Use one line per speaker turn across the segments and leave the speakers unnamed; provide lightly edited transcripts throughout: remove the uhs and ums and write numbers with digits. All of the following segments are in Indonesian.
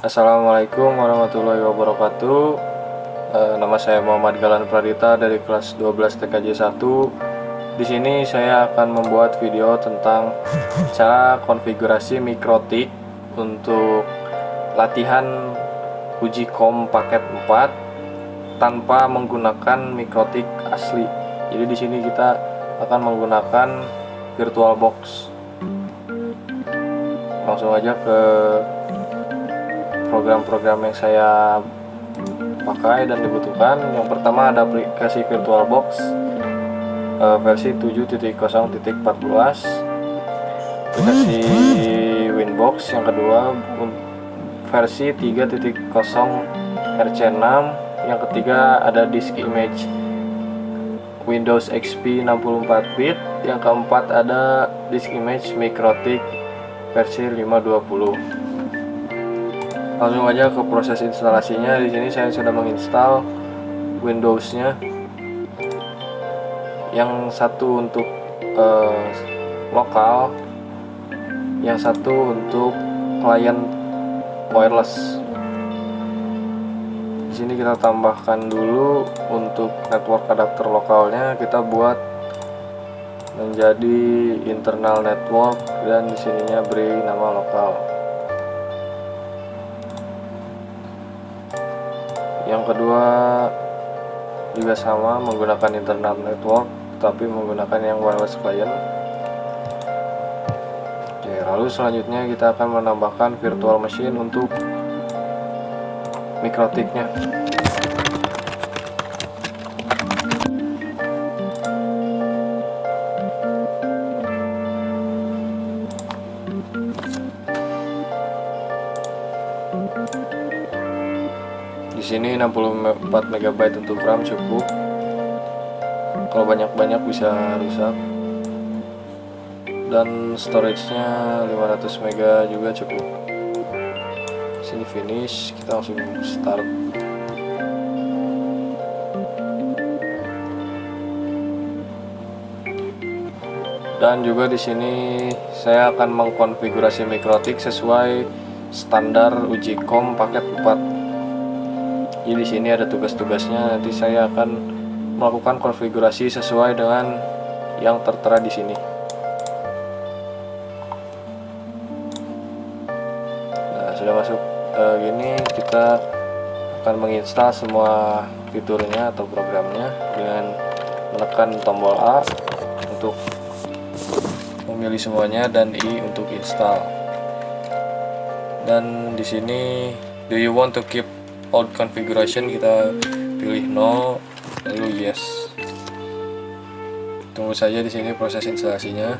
Assalamualaikum warahmatullahi wabarakatuh. Nama saya Muhammad Galan Pradita dari kelas 12 TKJ 1. Di sini saya akan membuat video tentang cara konfigurasi mikrotik untuk latihan uji kom paket 4 tanpa menggunakan mikrotik asli. Jadi di sini kita akan menggunakan VirtualBox. Langsung aja ke program-program yang saya pakai dan dibutuhkan. Yang pertama ada aplikasi VirtualBox versi 7.0.14, aplikasi Winbox yang kedua versi 3.0 RC6, yang ketiga ada disk image Windows XP 64 bit, yang keempat ada disk image Mikrotik versi 520. Langsung aja ke proses instalasinya. Di sini saya sudah menginstal Windows-nya. Yang satu untuk lokal, yang satu untuk klien wireless. Di sini kita tambahkan dulu untuk network adapter lokalnya, kita buat menjadi internal network dan di sininya beri nama lokal. Yang kedua juga sama, menggunakan internal network tapi menggunakan yang wireless client. Oke, lalu selanjutnya kita akan menambahkan virtual machine untuk mikrotiknya. Di sini 64 MB untuk RAM cukup. Kalau banyak-banyak bisa rusak. Dan storage-nya 500 MB juga cukup. Sini finish, kita langsung start. Dan juga di sini saya akan mengkonfigurasi mikrotik sesuai standar uji kom paket 4. Jadi di sini ada tugas-tugasnya. Nanti saya akan melakukan konfigurasi sesuai dengan yang tertera di sini. Nah, sudah masuk gini, kita akan menginstal semua fiturnya atau programnya dengan menekan tombol A untuk memilih semuanya dan I untuk install. Dan di sini do you want to keep old configuration, kita pilih no, lalu yes. Tunggu saja di sini proses instalasinya.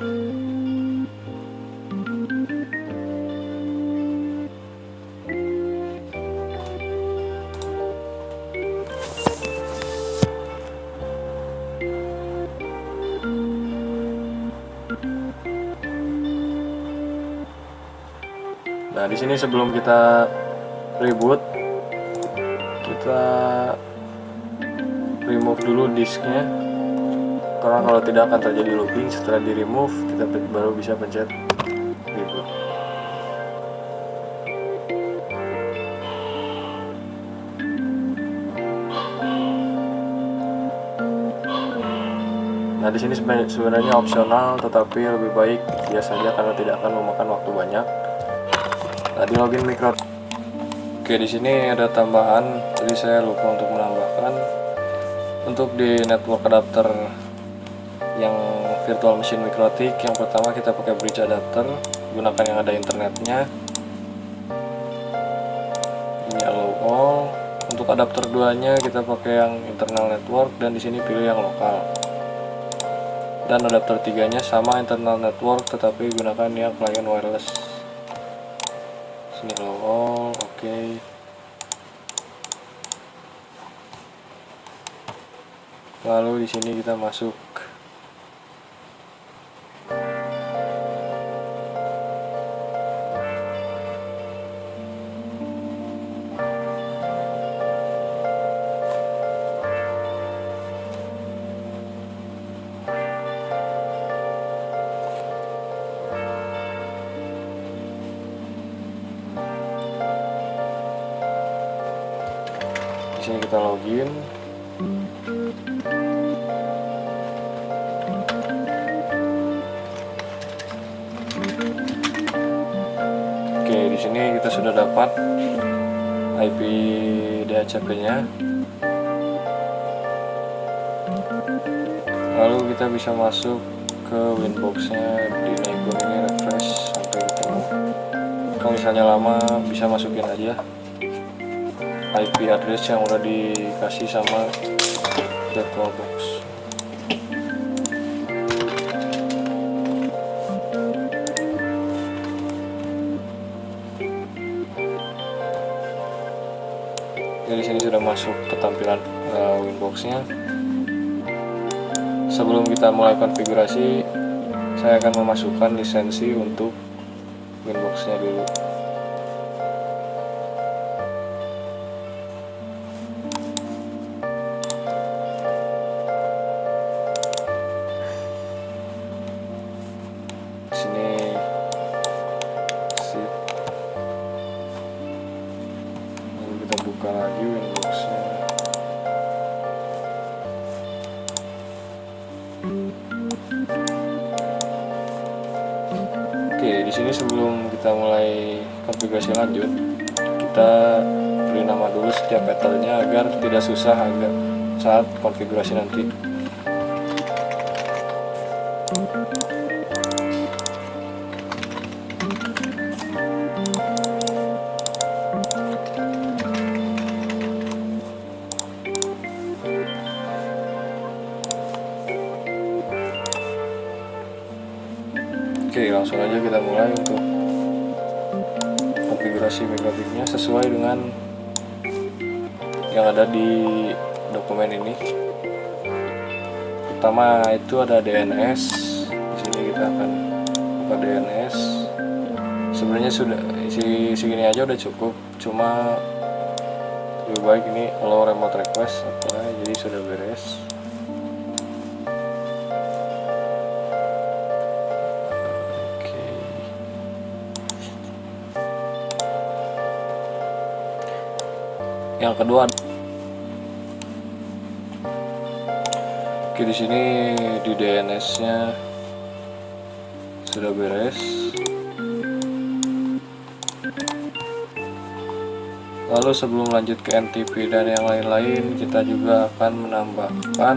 Nah, di sini sebelum kita reboot, kita remove dulu disknya, karena kalau tidak akan terjadi looping. Setelah di remove, kita baru bisa pencet reboot. Nah, di sini sebenarnya opsional, tetapi lebih baik biasa saja karena tidak akan memakan waktu banyak. Nah, di login mikro. Oke, di sini ada tambahan, jadi saya lupa untuk menambahkan. Untuk di network adapter yang virtual machine mikrotik, yang pertama kita pakai bridge adapter, gunakan yang ada internetnya. Ini allow all. Untuk adapter 2-nya kita pakai yang internal network dan di sini pilih yang lokal. Dan adapter 3-nya sama internal network tetapi gunakan yang client wireless. Sini allow all, oke. Lalu di sini kita masuk. Di sini kita login. Oke, di sini kita sudah dapat IP DHCP-nya. Lalu kita bisa masuk ke Winbox-nya, di nego ini refresh sampai ketemu. Kalau misalnya lama bisa masukin aja IP address yang udah dikasih sama VirtualBox. Jadi sini sudah masuk ke tampilan Winbox-nya. Sebelum kita mulai konfigurasi, saya akan memasukkan lisensi untuk Winbox-nya dulu. Sini sip. Lalu kita buka lagi Winbox-nya. Oke, di sini sebelum kita mulai konfigurasi lanjut, kita beri nama dulu setiap petalnya agar tidak susah saat konfigurasi nanti. Oke, langsung aja kita mulai untuk konfigurasi megabitnya sesuai dengan yang ada di dokumen ini. Pertama itu ada DNS. Di sini kita akan buka DNS. Sebenarnya sudah segini aja udah cukup, cuma lebih baik ini allow remote request apply, jadi sudah beres. Yang kedua, oke, di sini di DNS-nya sudah beres. Lalu sebelum lanjut ke NTP dan yang lain-lain, kita juga akan menambahkan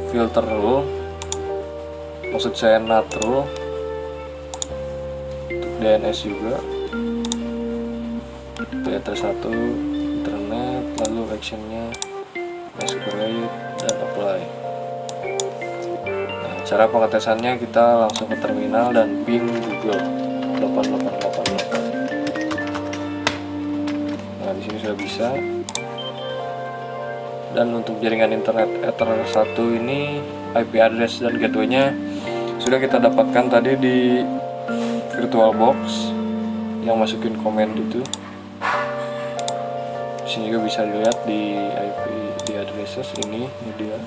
filter rule, maksud saya NAT rule untuk DNS juga. Filter 1 internet, lalu actionnya masquerade dan apply. Nah, cara pengetesannya kita langsung ke terminal dan ping Google 8888. Nah, di sini sudah bisa. Dan untuk jaringan internet Ether 1 ini IP address dan gateway-nya sudah kita dapatkan tadi di VirtualBox yang masukin komen itu. Sini juga bisa dilihat di IP di addresses ini dia.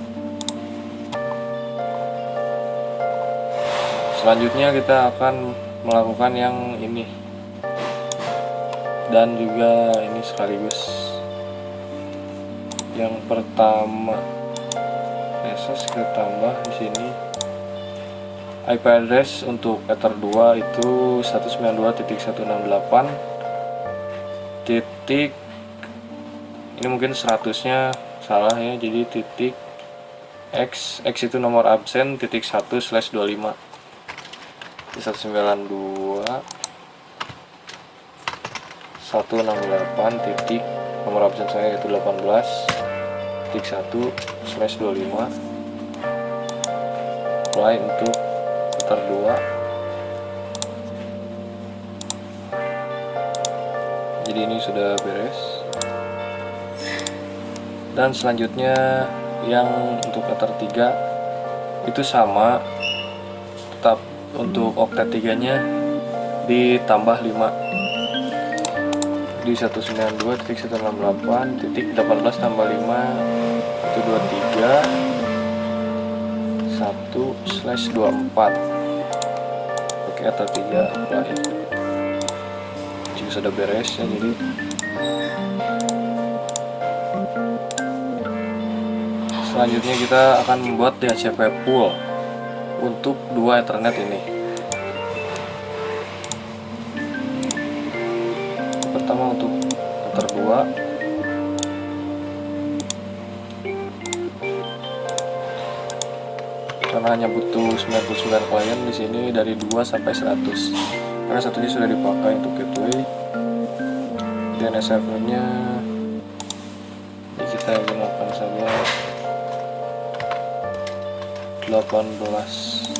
Selanjutnya kita akan melakukan yang ini dan juga ini sekaligus. Yang pertama, addresses kita tambah di sini. IP address untuk Ether 2 itu 192.168 titik, ini mungkin 100-nya salah ya, jadi titik X itu nomor absen titik 1/25. 192.168 titik nomor absen saya yaitu 18.1/25. Mulai untuk Ether 2. Jadi ini sudah beres. Dan selanjutnya yang untuk Ether 3 itu sama, tetap untuk oktet 3 nya ditambah 5 di 192.168.18 tambah 5 itu 23 1/24. Oke, Ether 3 apply. sudah beres ya. Jadi selanjutnya kita akan membuat DHCP pool untuk dua Ethernet ini. Pertama untuk router 2, karena hanya butuh 99 klien di sini dari 2 sampai 100. Karena satunya sudah dipakai untuk gateway. DNS servernya ini kita gunakan saja 18.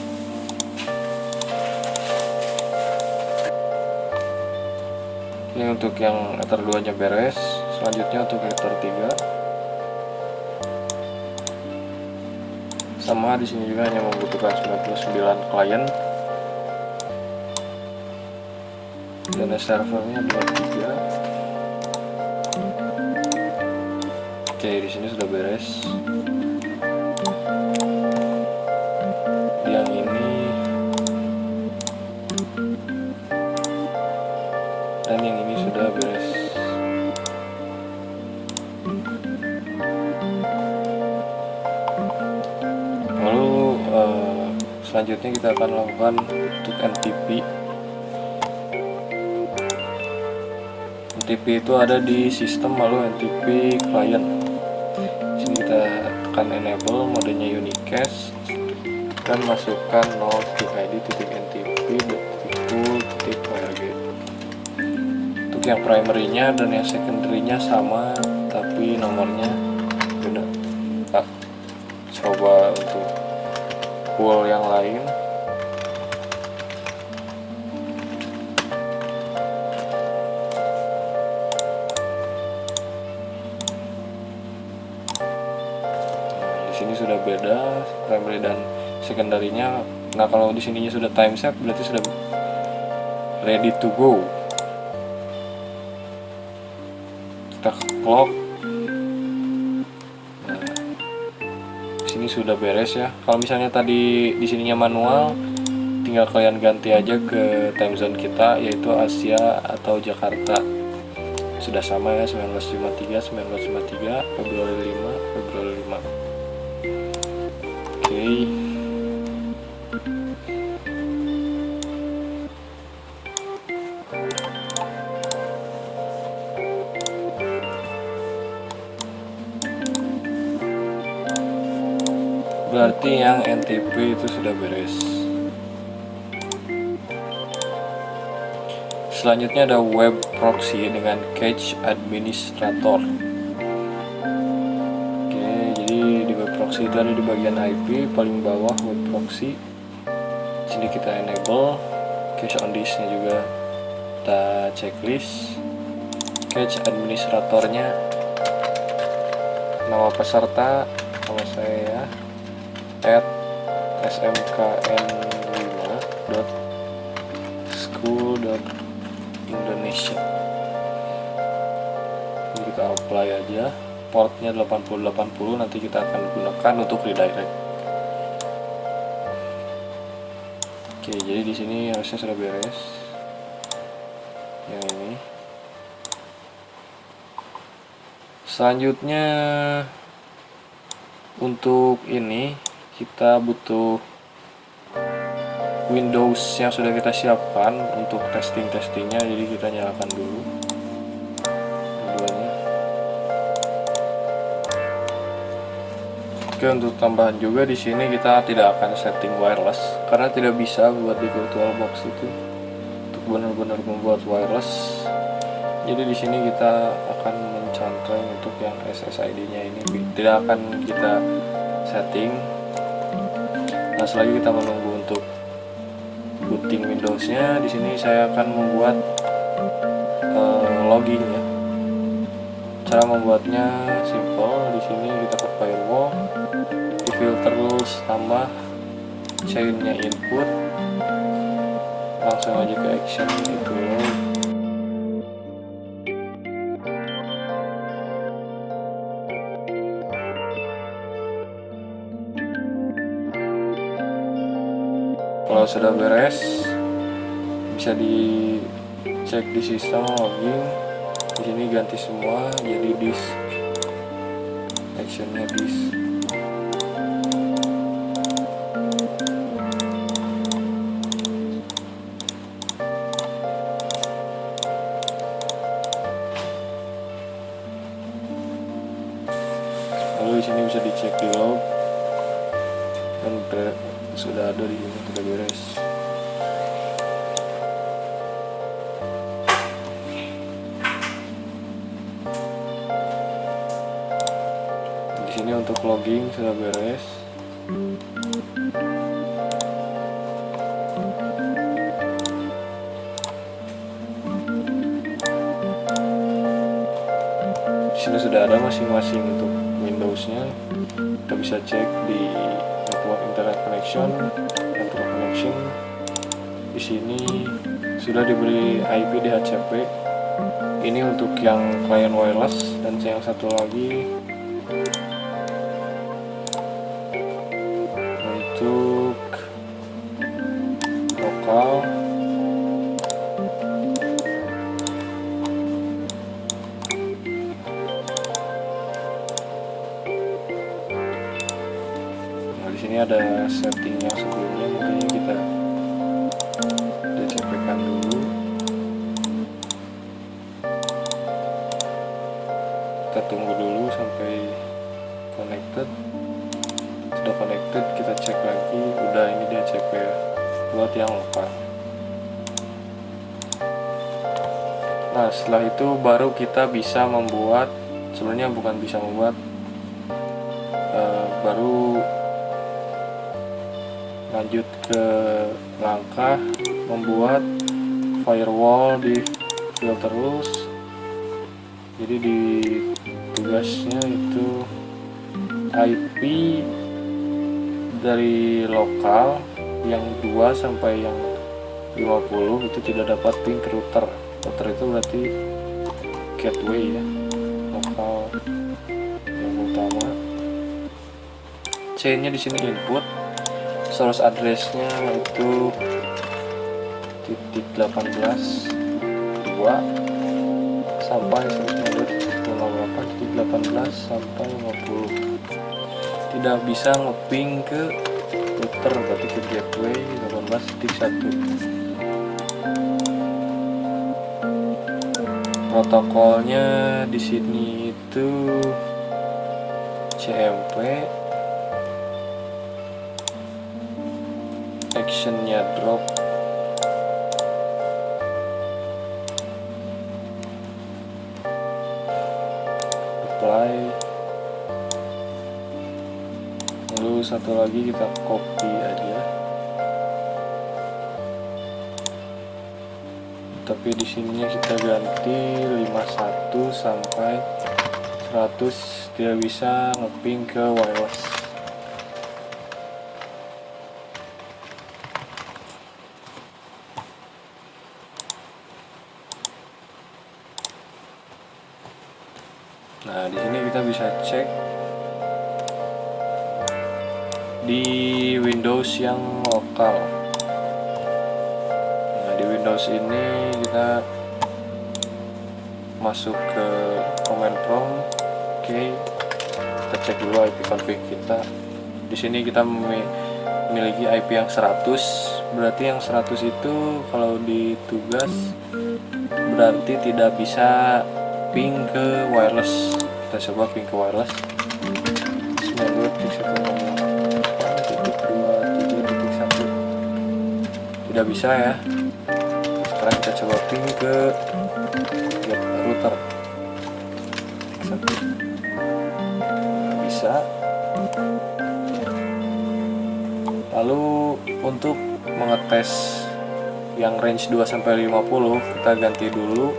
Ini untuk yang Ether 2 nya beres. Selanjutnya untuk Ether 3 sama, di sini juga hanya membutuhkan 99 klien. DNS servernya 23. Oke, di sini sudah beres. Yang ini dan yang ini sudah beres. Lalu selanjutnya kita akan lakukan untuk NTP. NTP itu ada di sistem, lalu NTP client. Di sini kita tekan enable, modenya unicast, dan masukkan node.id.ntp.pool.org. Untuk yang primary-nya dan yang secondary-nya sama, tapi nomornya beda. Nah, coba untuk pool yang lain. Di sini sudah beda primary dan secondary-nya. Nah, kalau di sininya sudah time set berarti sudah ready to go. Kita clock. Ini sudah beres ya. Kalau misalnya tadi di sininya manual, tinggal kalian ganti aja ke time zone kita, yaitu Asia atau Jakarta. Sudah sama ya, 1953, Februari 5. Oke. Berarti yang NTP itu sudah beres. Selanjutnya ada web proxy dengan cache administrator. Oke, jadi di web proxy itu ada di bagian IP paling bawah, web proxy. Sini kita enable, cache on disk-nya juga kita checklist. Cache administratornya, nama peserta sama saya ya, @smkn5.school.indonesia. Ini kita apply aja, portnya 8080, nanti kita akan gunakan untuk redirect. Oke, jadi di sini harusnya sudah beres. Yang ini. Selanjutnya untuk ini kita butuh Windows yang sudah kita siapkan untuk testingnya, jadi kita nyalakan dulu keduanya. Oke, untuk tambahan juga di sini kita tidak akan setting wireless karena tidak bisa buat di VirtualBox itu untuk benar-benar membuat wireless. Jadi di sini kita akan mencantum untuk yang SSID-nya ini tidak akan kita setting. Nah, selagi kita menunggu untuk booting Windows-nya, di sini saya akan membuat login ya. Cara membuatnya simple. Di sini kita ke firewall, di filter rules tambah chain-nya input, langsung aja ke action itu. Kalau sudah beres, bisa dicek cek di sistem login. Di sini ganti semua jadi disk, actionnya disk. Lalu di sini bisa dicek di log dan sudah ada di sini, sudah beres. Di sini untuk logging sudah beres. Di sini sudah ada masing-masing untuk Windows-nya. Kita bisa cek di network internet connection, network connection. Di sini sudah diberi IP DHCP. Ini untuk yang client wireless, dan yang satu lagi untuk lokal. Di sini ada setting yang sebelumnya, mungkin kita DCP-kan dulu. Kita tunggu dulu sampai connected. Sudah connected, kita cek lagi. Udah, ini DCP ya, buat yang lokal. Nah, setelah itu baru kita bisa membuat, sebenarnya bukan bisa membuat, baru lanjut ke langkah membuat firewall di Filterless. Jadi di tugasnya itu IP dari lokal yang 2 sampai yang 50 itu tidak dapat ping ke router. Router itu berarti gateway ya, lokal yang utama. C-nya di sini input. Source address-nya itu .18.2 sampai 192.168.18 sampai 50. Tidak bisa ngeping ke router, berarti ke gateway 18.1. Protokolnya di sini itu CMP. Actionnya drop, apply, lalu satu lagi kita copy aja, tapi di sininya kita ganti 51 sampai 100, tidak bisa ngeping ke wireless. Nah, di sini kita bisa cek di Windows yang lokal. Nah, di Windows ini kita masuk ke command prompt. Oke, kita cek dulu IP config kita. Di sini kita memiliki IP yang 100. Berarti yang 100 itu kalau di tugas berarti tidak bisa ping ke wireless. Kita coba ping ke wireless 92.168.2.1. Tidak bisa ya. Sekarang kita coba ping ke router. Tidak bisa. Lalu untuk mengetes yang range 2 sampai 50, kita ganti dulu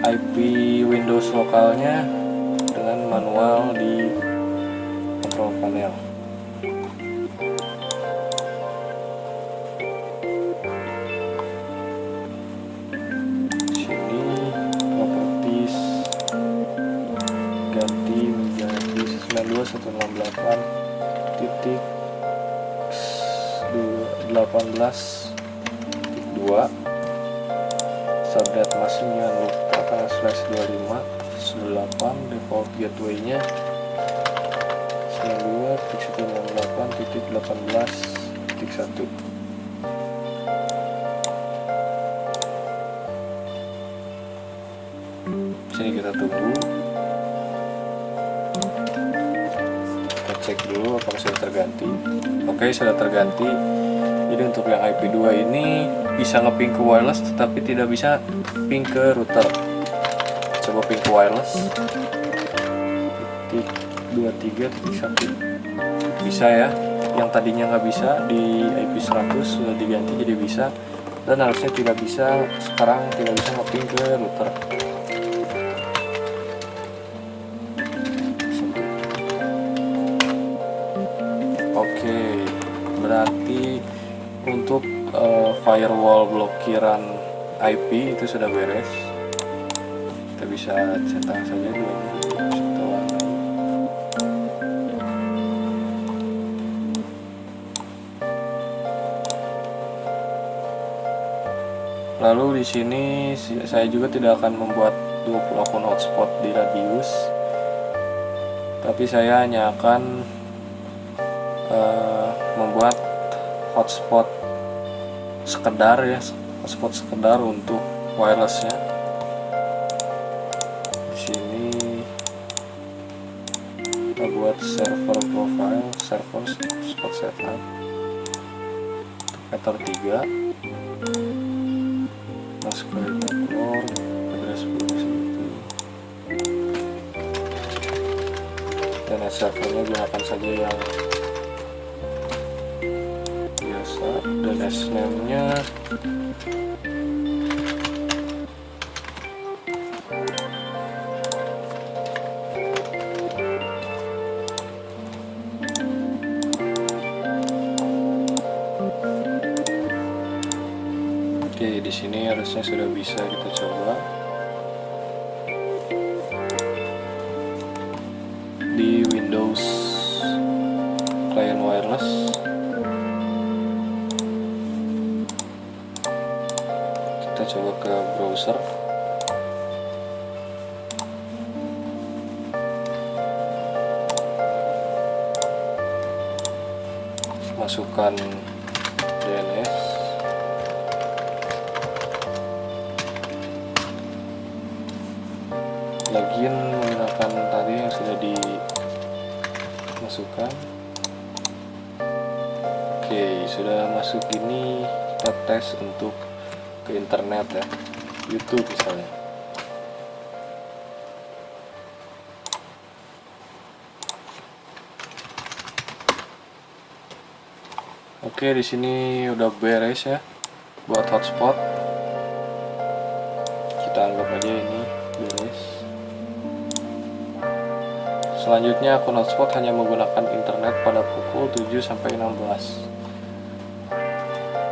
IP Windows lokalnya dengan manual di control panel. Sini properties ganti menjadi 92.168.18.2. update masing jangan lupa karena /25/8 default gateway-nya 92.168.18.1. Sini kita tunggu, kita cek dulu apakah sudah terganti. Oke, sudah terganti. Jadi untuk yang IP2 ini bisa nge-ping ke wireless tetapi tidak bisa ping ke router. Coba ping ke wireless 23.1 bisa ya, yang tadinya nggak bisa di IP100 sudah diganti jadi bisa, dan harusnya tidak bisa, sekarang tidak bisa nge-ping ke router. Oke, berarti untuk firewall blokiran IP itu sudah beres. Kita bisa cetak saja dulu, kita warnai. Lalu di sini saya juga tidak akan membuat 20 akun hotspot di Radius, tapi saya hanya akan membuat hotspot sekedar ya, hotspot sekedar untuk wirelessnya. Di sini kita buat server profile, server hotspot setup, meter 3, masuk ke network, address bus itu, dan servernya gunakan saja yang biasa, dan name-nya oke. Di sini harusnya sudah bisa, kita coba di Windows Client Wireless. Kita coba ke browser. Masukkan DNS. Login menggunakan tadi yang sudah dimasukkan. Oke, sudah masuk ini, kita tes untuk ke internet ya, YouTube misalnya. Oke, di sini udah beres ya buat hotspot. Kita anggap aja ini beres. Selanjutnya akun hotspot hanya menggunakan internet pada pukul 7 sampai 16.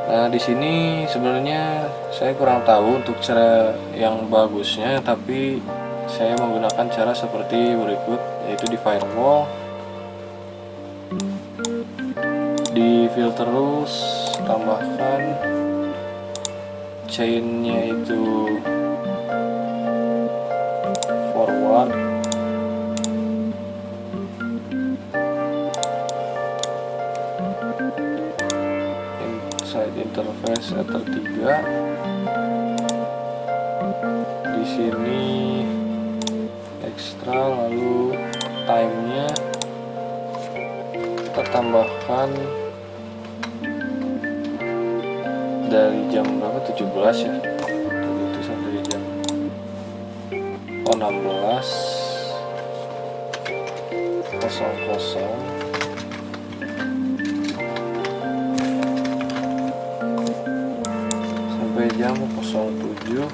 Nah, di sini sebenarnya saya kurang tahu untuk cara yang bagusnya, tapi saya menggunakan cara seperti berikut, yaitu di firewall, di filter rules, tambahkan chainnya itu forward, inside interface ether 3. Di sini ekstra, lalu time-nya kita tambahkan dari jam berapa, 17 ya tadi itu, sampai jam 16.00 sampai jam 07.00.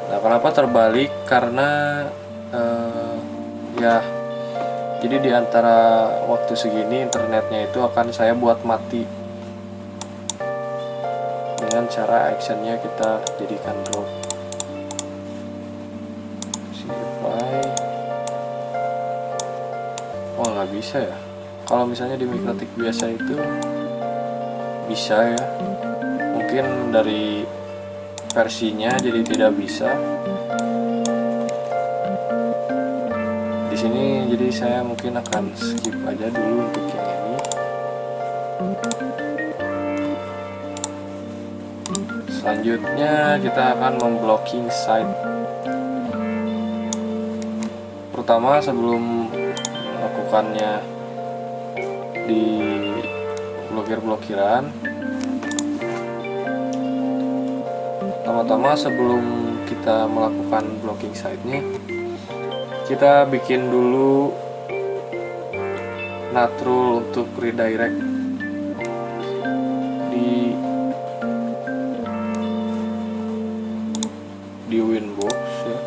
Nah, kenapa terbalik? Karena ya, jadi di antara waktu segini internetnya itu akan saya buat mati dengan cara actionnya kita jadikan drop. Apply. Oh, nggak bisa ya. Kalau misalnya di MikroTik biasa itu bisa ya. Mungkin mungkin dari versinya jadi tidak bisa. Di sini jadi saya mungkin akan skip aja dulu untuk yang ini. Selanjutnya kita akan memblocking site. Pertama, sebelum melakukannya di blokir-blokiran, pertama-tama sebelum kita melakukan blocking site-nya, kita bikin dulu nut rule untuk redirect di Winbox ya.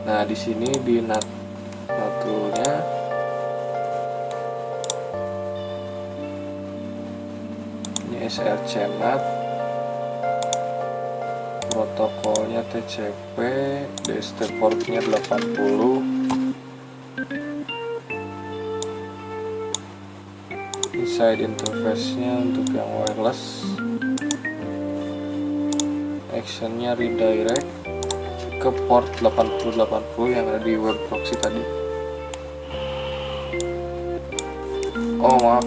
Nah, di sini di nut rule-nya ini src nut, protokolnya TCP, DST portnya 80, inside interface-nya untuk yang wireless, actionnya redirect ke port 8080 yang ada di web proxy tadi. Oh maaf,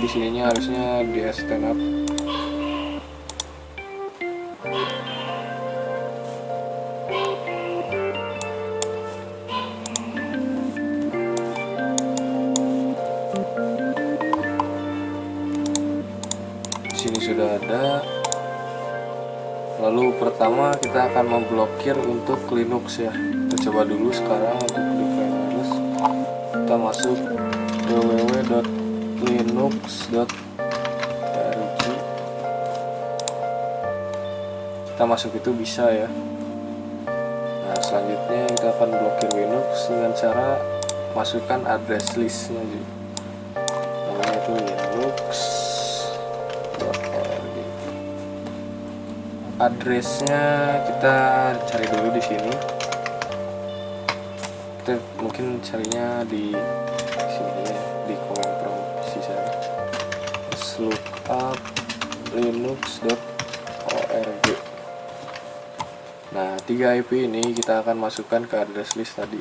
di sininya harusnya di stand up. Sini sudah ada. Lalu pertama kita akan memblokir untuk Linux ya. Kita coba dulu sekarang untuk di wireless. Kita masuk www.linux.org. Kita masuk itu bisa ya. Nah, selanjutnya kita akan blokir Linux dengan cara masukkan address listnya. Namanya itu linux.org. Addressnya kita cari dulu di sini. Kita mungkin carinya di sini ya, di command prompt saya. Lookup linux.org. Nah, 3 IP ini kita akan masukkan ke address list tadi.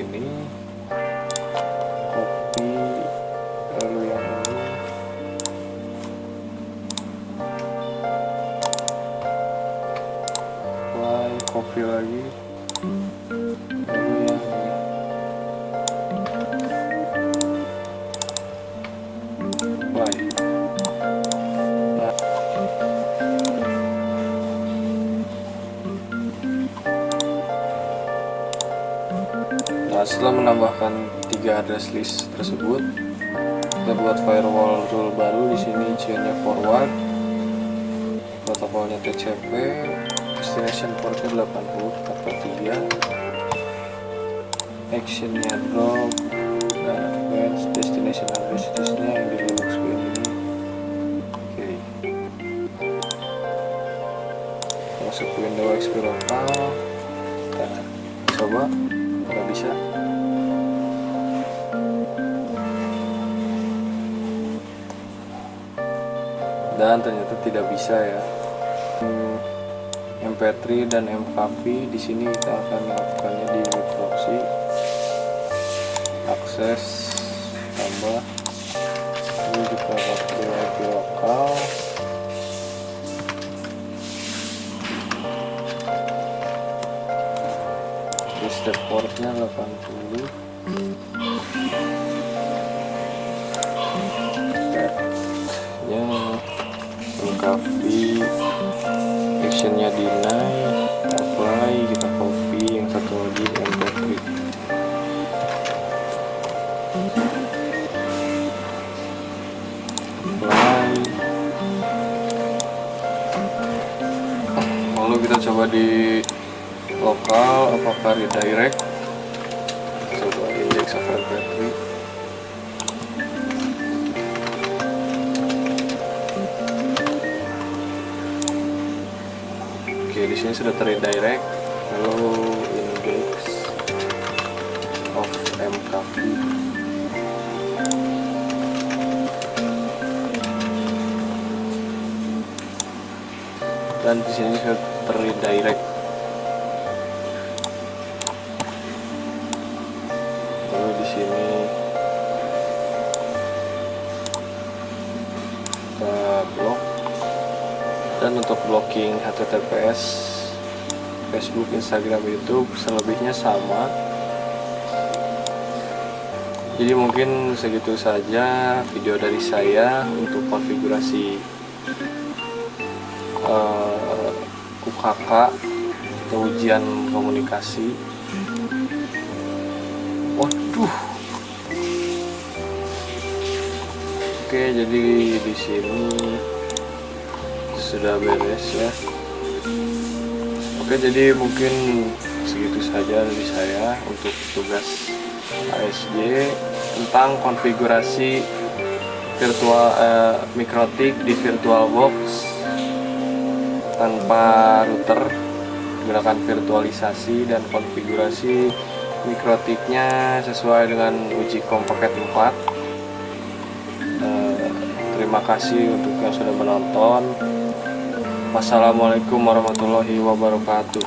Ini copy, lalu yang ini copy lagi, lalu yang ini Nah, setelah menambahkan 3 address list tersebut, kita buat firewall rule baru. Di sini chainnya forward, protokolnya TCP, destination portnya 80/3, actionnya drop, dan advance destination address-nya yang di Linux ini. Oke, masuk ke window XP lokal, kita coba. Nggak bisa. Dan ternyata tidak bisa ya. MP3 dan mcp di sini kita akan melakukannya di web proxy. Akses tambah. Ini kita pakai IP lokal. Step portnya 80. Stepnya lengkapi, actionnya deny, apply, kita copy yang satu lagi mp3. Apply, lalu kita coba di lokal apakah redirect. Coba indeks over battery. Oke, di sini sudah terredirect. Lalu index of MKV. Dan di sini sudah terredirect. Lalu di sini kita blok. Dan untuk blocking HTTPS, Facebook, Instagram, YouTube selebihnya sama. Jadi mungkin segitu saja video dari saya untuk konfigurasi UKK atau ujian komunikasi. Waduh. Oke, jadi di sini sudah beres ya. Oke, jadi mungkin segitu saja dari saya untuk tugas ASJ tentang konfigurasi virtual Mikrotik di VirtualBox tanpa router, menggunakan virtualisasi dan konfigurasi Mikrotiknya sesuai dengan uji COM paket 4. Terima kasih untuk yang sudah menonton. Wassalamualaikum warahmatullahi wabarakatuh.